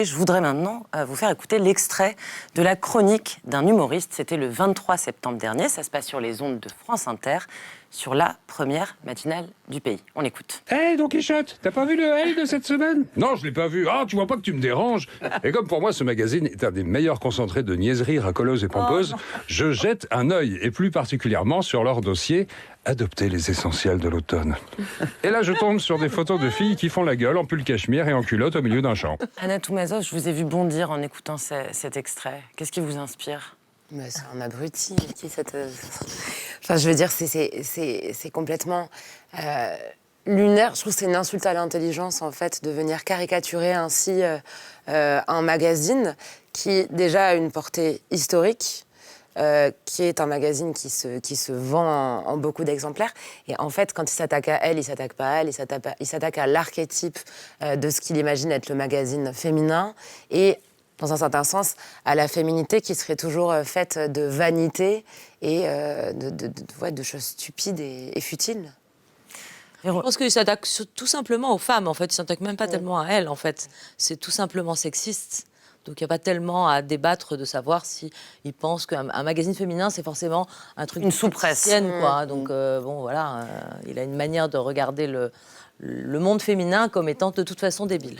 Je voudrais maintenant vous faire écouter l'extrait de la chronique d'un humoriste. C'était le 23 septembre dernier. Ça se passe sur les ondes de France Inter, sur la première matinale du pays. On l'écoute. Hey, Don Quichotte, t'as pas vu le L de cette semaine? Non, je l'ai pas vu. Ah, tu vois pas que tu me déranges? Et comme pour moi, ce magazine est un des meilleurs concentrés de niaiseries racoleuses et pompeuses, je jette un œil, et plus particulièrement sur leur dossier « Adopter les essentiels de l'automne ». Et là, je tombe sur des photos de filles qui font la gueule en pull cachemire et en culotte au milieu d'un champ. Anna Toumazov, je vous ai vu bondir en écoutant cet extrait. Qu'est-ce qui vous inspire? Mais c'est un abruti. Enfin, je veux dire, c'est complètement lunaire. Je trouve que c'est une insulte à l'intelligence, en fait, de venir caricaturer ainsi un magazine qui, déjà, a une portée historique, qui est un magazine qui se vend en beaucoup d'exemplaires. Et en fait, quand il s'attaque à elle, il s'attaque pas à elle, il s'attaque à l'archétype de ce qu'il imagine être le magazine féminin. Et dans un certain sens, à la féminité qui serait toujours faite de vanité et de choses stupides et futiles. Je pense qu'il s'attaque tout simplement aux femmes, en fait. Il ne s'attaque même pas tellement à elles, en fait. C'est tout simplement sexiste. Donc il n'y a pas tellement à débattre de savoir s'il pense qu'un magazine féminin, c'est forcément un truc... Une sous-presse. Quoi. Donc bon, voilà, il a une manière de regarder le monde féminin comme étant de toute façon débile.